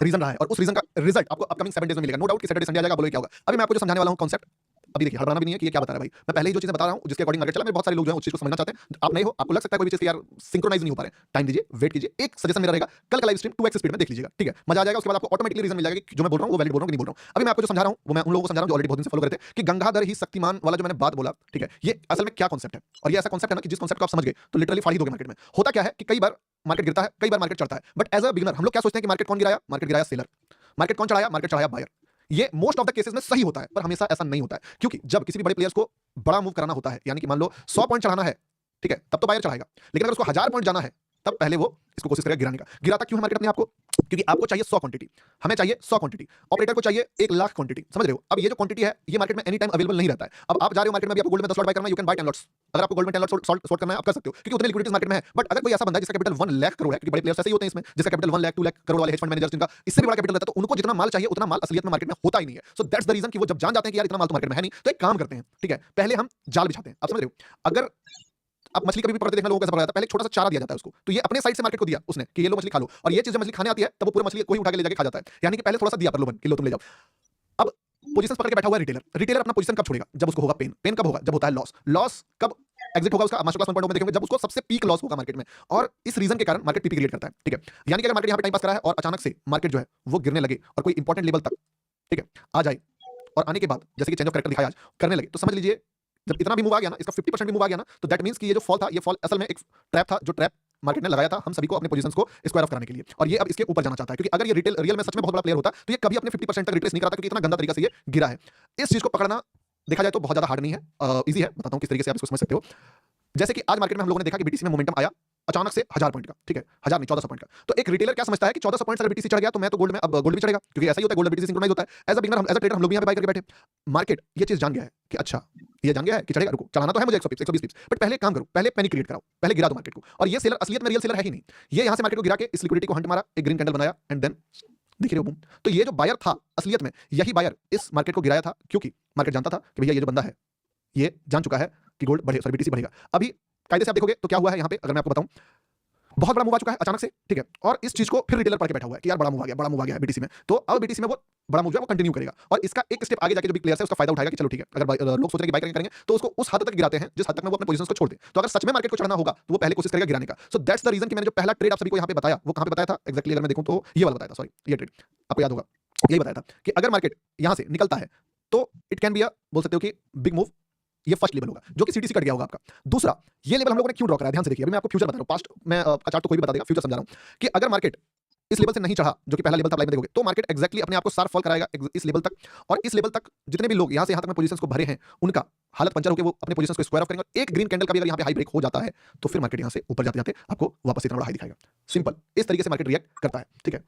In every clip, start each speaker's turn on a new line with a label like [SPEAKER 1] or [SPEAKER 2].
[SPEAKER 1] Reason रहा है और उस रीजन का रिजल्ट आपको अपकमिंग 7 डेज में मिलेगा। नो डाउट कि सैटरडे संडे आ जाएगा, बोलो क्या होगा। अभी मैं आपको जो समझाने वाला हूं कॉन्सेप्ट, अभी देखिए हड़बड़ाना भी नहीं है कि ये क्या बता रहा है भाई। मैं पहले ही जो चीजें बता रहा हूं जिसके अकॉर्डिंग मार्केट चला, मेरे बहुत सारे लोग जो हैं उस चीज को समझना चाहते हैं। आप नहीं हो, आपको लग सकता है कोई भी चीज यार सिंक्रोनाइज नहीं हो पा रहे हैं, टाइम दीजिए, वेट कीजिए। एक सजेशन मेरा रहेगा, कल का लाइव स्ट्रीम 2x स्पीड में देख लीजिएगा, ठीक है, मजा आ जाएगा। उसके बाद आपको ऑटोमेटिकली रीजन मिल जाएगा कि जो मैं बोल रहा हूं वो वैलिड बोल रहा हूं कि नहीं बोल रहा हूं। अभी मैं आपको जो समझा रहा हूं वो मैं उन लोगों को समझा रहा हूं जो ऑलरेडी बहुत दिन से फॉलो कर रहे थे कि गंगाधर ही शक्तिमान वाला जो मैंने बात बोला, ठीक है, ये असल में क्या कॉन्सेप्ट है। और ये ऐसा कॉन्सेप्ट है ना कि जिस कॉन्सेप्ट को आप समझ गए तो लिटरली फाड़ ही दोगे मार्केट में। होता क्या है कि कई बार मार्केट गिरता है, कई बार मार्केट चढ़ता है, बट एज अ बिगिनर हम लोग क्या सोचते हैं कि मार्केट कौन गिराया? मार्केट गिराया सेलर। मार्केट कौन चढ़ाया? मार्केट चढ़ाया बायर। ये मोस्ट ऑफ द केसेस में सही होता है, पर हमेशा ऐसा नहीं होता है, क्योंकि जब किसी भी बड़े प्लेयर्स को बड़ा मूव कराना होता है, यानी कि मान लो 100 पॉइंट चढ़ाना है, ठीक है, तब तो बायर चढ़ाएगा। लेकिन अगर उसको 1000 पॉइंट जाना है, तब पहले वो इसको कोशिश करेगा गिराने का। गिराता क्यों है मार्केट अपने आप को? क्योंकि आपको चाहिए 100 क्वांटिटी, हमें चाहिए 100 क्वांटिटी, ऑपरेटर को चाहिए 1 लाख क्वांटिटी, समझ रहे हो? अब ये जो क्वांटिटी है ये मार्केट में एनी टाइम अवेलेबल नहीं रहता है। अब आप जा रहे हो मार्केट में, अभी आपको गोल्ड में 10 लॉट बाय करना है, यू कैन बाय 10 लॉट्स। अगर आपको गोल्ड में 10 लॉट शॉर्ट करना है, आप कर सकते हो, क्योंकि उतने लिक्विडिटीज मार्केट में है। बट अगर कोई ऐसा बंदा है जिसका कैपिटल 1 लाख करोड़ है, क्योंकि बड़े प्लेयर्स ऐसे ही होते हैं इसमें, जिसका कैपिटल 1 लाख 2 लाख करोड़ वाले हेज फंड मैनेजर्स, जिनका इससे भी बड़ा कैपिटल रहता है, तो उनको जितना माल चाहिए उतना माल असलियत में मार्केट में होता ही नहीं है। सो दैट्स द रीजन कि वो जब जान जाते हैं कि यार इतना माल तो मार्केट में है नहीं, तो एक काम करते हैं, ठीक है, पहले हम जाल बिछाते हैं। आप समझ रहे हो? अगर आप मछली कभी भी पकड़ते देखना लोगों को कैसे पकड़ा जाता है, पहले छोटा सा चारा दिया जाता है उसको, तो ये अपने साइड से मार्केट को दिया उसने कि ये लो मछली खा लो, और ये चीज जब मछली खाने आती है तब वो पूरा मछली कोई उठा के ले जाके खा जाता है। यानी कि पहले थोड़ा सा दिया प्रलोभन कि लो तुम ले जाओ। अब पोजीशंस पकड़ के बैठा हुआ है रिटेलर। रिटेलर अपना पोजीशन कब छोड़ेगा? जब उसको होगा पेन। पेन कब होगा? जब होता है लॉस। लॉस कब एग्जिट होगा उसका? मास्टर क्लास 1.0 में देखेंगे, जब उसको सबसे पीक लॉस होगा मार्केट में। और इस रीजन के कारण मार्केट पीपी क्रिएट करता है, ठीक है। यानी कि अगर मार्केट यहां पे टाइम पास कर रहा है और अचानक से मार्केट जो है वो गिरने लगे और कोई इंपॉर्टेंट लेवल तक, ठीक है, आ जाए, और आने के बाद जैसे कि चेंज ऑफ कैरेक्टर दिखाया आज, करने लगे, तो समझ लीजिए जब इतना भी मूव आ गया ना, इसका 50% भी मूव आ गया ना, तो दैट मींस कि ये जो फॉल था, ये फॉल असल में एक ट्रैप था, जो ट्रैप मार्केट ने लगाया था हम सभी को अपने पोजीशंस को स्क्वायर ऑफ कराने के लिए। और ये अब इसके ऊपर जाना चाहता है, क्योंकि अगर ये रियल में सच में बहुत बड़ा प्लेयर होता तो ये कभी अपने 50% तक रिट्रेस नहीं कराता, क्योंकि इतना गंदा तरीका से ये गिरा है। इस चीज को पकड़ना देखा जाए तो बहुत ज्यादा हार्ड नहीं है, इजी है। बताता हूं किस तरीके से आप इसको समझ सकते हो। जैसे कि आज मार्केट में हम लोगों ने देखा कि बीटीसी में मोमेंटम आया अचानक से 1000 पॉइंट का, ठीक है, 1000 नहीं 1400 पॉइंट का। तो एक रिटेलर क्या समझता है कि 1400 पॉइंट अगर बीटीसी चढ़ गया तो मैं तो गोल्ड में, अब गोल्ड भी चढ़ेगा, क्योंकि ऐसा ही होता है, गोल्ड बीटीसी सिंक्रोनाइज होता है। एज अ बिगिनर हम, एज अ ट्रेडर हम लोग भी यहां पे बाय करके बैठे। मार्केट ये चीज जान गया है कि अच्छा ये जान गया है कि चढ़ेगा, रुको, चलाना तो है मुझे 100 पिप्स 120 पिप्स, बट पहले काम करो, पहले पैनिक क्रिएट कराओ, पहले गिरा दो मार्केट को। और ये सेलर असलियत में रियल सेलर है ही नहीं। ये यहां से मार्केट को गिरा के इस लिक्विडिटी को हंट मारा, एक ग्रीन कैंडल बनाया, एंड देन दिख रहे हो बूम। तो ये जो बायर था असलियत में, यही बायर इस मार्केट को गिराया था, क्योंकि मार्केट जानता था कि भैया ये जो बंदा है ये जान चुका है कि गोल्ड बढ़े, सॉरी बीटीसी बढ़ेगा। अभी कायदे से आप देखोगे तो क्या हुआ है यहाँ पे, अगर मैं आपको बताऊं, बहुत बड़ा मूव आ चुका है अचानक से, ठीक है, और इस चीज को फिर रिटेलर पढ़ के बैठा हुआ है कि यार बड़ा मूव आ गया, बड़ा मूव आ गया है बीटीसी में, तो अब बीटीसी में वो बड़ा मूव जो है वो कंटिन्यू करेगा, और इसका एक स्टेप आगे जाके जो बिग प्लेयर है उसका फायदा उठाएगा कि चलो ठीक है, अगर लोग सोच रहे हैं कि बाय करेंगे तो उसको उस हद तक गिराते हैं जिस हद तक में वो अपने पोजीशंस को छोड़ दे। तो अगर सच में मार्केट को चढ़ना होगा तो वो पहले कोशिश करेगा गिराने का। सो दैट्स द रीजन कि मैंने जो पहला ट्रेड आप सभी को यहाँ पे बताया वो कहाँ पे बताया था एक्जैक्टली, अगर मैं देखूं तो ये वाला बताया था, सॉरी ये ट्रेड आपको याद होगा, यही बताया था कि अगर मार्केट यहाँ से निकलता है तो इट कैन बी अ, बोल सकते हो कि बिग मूव। ये फर्स्ट लेवल होगा जो कि सीटीसी कट गया होगा आपका। दूसरा, ये लेवल हम लोगों ने क्यों ड्रॉ करा है, ध्यान से देखिए। अभी मैं आपको फ्यूचर बता रहा हूं, पास्ट में का चार्ट तो कोई भी बता देगा, फ्यूचर समझा रहा हूं कि अगर मार्केट इस लेवल से नहीं चढ़ा, जो कि पहला लेवल था, लाइव में देखोगे तो मार्केट एक्जैक्टली अपने आप को शार्प फॉल कराएगा इस लेवल तक। और इस लेवल तक जितने भी लोग यहां से यहां तक में पोजीशंस को भरे हैं, उनका हालत पंचर होकर वो अपने पोजीशंस को स्क्वायर ऑफ करेंगे। और एक ग्रीन कैंडल का भी अगर यहां पे हाई ब्रेक हो जाता है तो फिर मार्केट यहां से ऊपर जाते जाते आपको वापस इतना बड़ा हाई दिखाएगा। सिंपल, इस तरीके से मार्केट रिएक्ट करता है, ठीक है।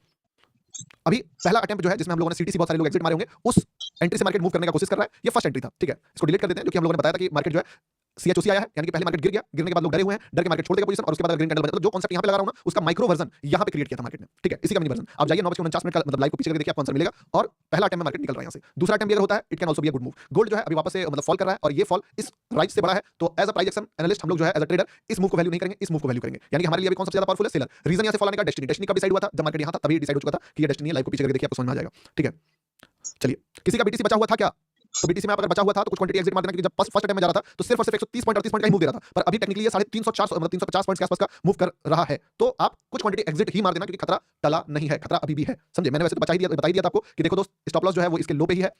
[SPEAKER 1] अभी पहला अटेम्प्ट जो है जिसमें हम लोगों ने सीटीसी बहुत सारे लोग एग्जिट मारे होंगे, उस एंट्री से मार्केट मूव करने का कोशिश कर रहा है, ये फर्स्ट एंट्री था, ठीक है। इसको डिलीट कर देते हैं, जो कि हम लोगों ने बताया था कि मार्केट जो है सीएचओसी आया है, यानी कि पहले मार्केट गिर गया, गिरने के बाद लोग डरे हुए हैं, डर के मार्केट छोड़ देगा पोजीशन, और उसके बाद अगर ग्रीन कैंडल बना, तो जो कांसेप्ट यहां पे लगा रहा हूं ना उसका माइक्रो वर्जन यहां पे क्रिएट किया था मार्केट ने, ठीक है। इसी का मिनी वर्जन आप जाइए 9:49 का मतलब लाइव को पीछे करके देखिए, आपको आंसर मिलेगा। और पहला अटेम्प्ट में मार्केट निकल रहा है यहां से। दूसरा अटेम्प्ट भी अगर होता है it can also be a good move. Gold जो है अभी वापस से मतलब फॉल कर रहा है, और ये फॉल इस राइज से बड़ा है, तो as a price action analyst हम लोग जो है एज अ ट्रेडर इस मूव को वैल्यू नहीं करेंगे, इस मूव को वैल्यू करेंगे। यानी कि हमारे लिए अभी कौन सबसे ज्यादा पावरफुल है? सेलर। रीजन यहां से फॉल आने का डेस्टिनी, डेस्टिनी कब डिसाइड हुआ था? जब मार्केट यहां था तभी डिसाइड हो चुका था कि ये डेस्टिनी है। लाइव को पीछे करके देखिए, आपको समझ में आ जाएगा, ठीक है। चलिए, किसी का बीटीसी बचा हुआ था क्या? तो बीटीसी में आप अगर बचा हुआ था तो कुछ क्वांटिटी एग्जिट मार देना, क्योंकि जब फर्स्ट अटेम्प्ट में जा रहा था तो सिर्फ और सिर्फ 130 पॉइंट 38 पॉइंट का ही मूव दे रहा था, पर अभी टेक्निकली ये 350 400 मतलब 350 पॉइंट्स के आसपास का मूव कर रहा है। तो आप कुछ क्वांटिटी एग्जिट ही मार देना, क्योंकि खतरा टला नहीं है, खतरा अभी भी है, समझे। मैंने वैसे तो बता ही दिया था आपको कि देखो दोस्त, स्टॉप लॉस जो है वो इसके लो पे ही है,